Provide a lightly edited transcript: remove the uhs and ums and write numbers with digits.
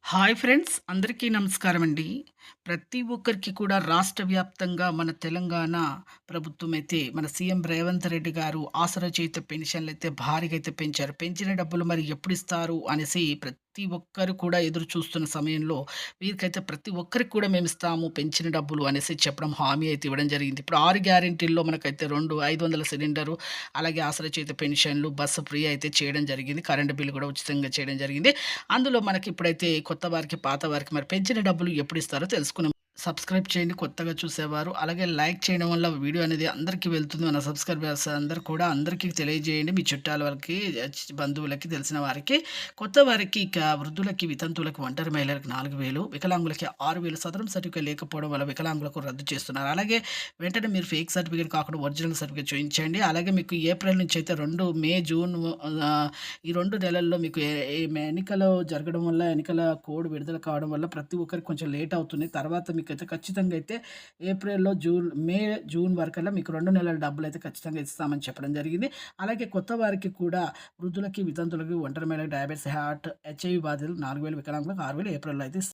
Hi friends అందరికీ నమస్కారం అండి. ప్రతి ఒక్కరికి కూడా రాష్ట్ర వ్యాప్తంగా మన తెలంగాణ ప్రభుత్వం అయితే మన సీఎం రేవంత్ రెడ్డి గారు ఆసరా చేయుత పెన్షన్లు అయితే భారీగా అయితే పెంచారు. పెంచిన డబ్బులు మరి ఎప్పుడు ఇస్తారు అనేసి ప్రతి ఒక్కరు కూడా ఎదురు చూస్తున్న సమయంలో వీరికైతే ప్రతి ఒక్కరికి కూడా మేము ఇస్తాము పెంచిన డబ్బులు అనేసి చెప్పడం హామీ అయితే ఇవ్వడం జరిగింది. ఇప్పుడు 6 గ్యారంటీల్లో మనకైతే 2 500 సిలిండరు అలాగే ఆసరా చేయుత పెన్షన్లు, బస్సు ఫ్రీ అయితే చేయడం జరిగింది. కరెంట్ బిల్ కూడా ఉచితంగా చేయడం జరిగింది. అందులో మనకిప్పుడైతే కొత్త వారికి, పాత వారికి మరి పెంచిన డబ్బులు ఎప్పుడిస్తారో తెలుసుకుందాం. సబ్స్క్రైబ్ చేయండి కొత్తగా చూసేవారు. అలాగే లైక్ చేయడం వల్ల వీడియో అనేది అందరికీ వెళ్తుంది. మన సబ్స్క్రైబర్స్ అందరూ కూడా అందరికీ తెలియజేయండి. మీ చుట్టాల వాళ్ళకి, బంధువులకి, తెలిసిన వారికి. కొత్త వారికి ఇక వృద్ధులకి, వితంతువులకి, ఒంటరి మహిళలకు 4000, వికలాంగులకి 6000 సదరం సర్టిఫికేట్ లేకపోవడం వల్ల వికలాంగులకు రద్దు చేస్తున్నారు. అలాగే వెంటనే మీరు ఫేక్ సర్టిఫికేట్ కాకుండా ఒరిజినల్ సర్టిఫికేట్ చూయించండి. అలాగే మీకు ఏప్రిల్ నుంచి అయితే 2 మే, జూన్ ఈ 2 నెలల్లో మీకు ఎన్నికలు జరగడం వల్ల, ఎన్నికల కోడ్ విడుదల కావడం వల్ల ప్రతి ఒక్కరికి కొంచెం లేట్ అవుతుంది. తర్వాత మీకైతే ఖచ్చితంగా అయితే ఏప్రిల్‌లో మే, జూన్ వరకల్లా మీకు 2 నెలల డబ్బులైతే ఖచ్చితంగా ఇస్తామని చెప్పడం జరిగింది. అలాగే కొత్త వారికి కూడా వృద్ధులకి, వితంతువులకి, ఒంటరి మహిళలకు, డయాబెటిస్, హార్ట్, హెచ్ఐవి బాధితులు 4000, వికలాంగులకు 6000 ఏప్రిల్‌లో అయితే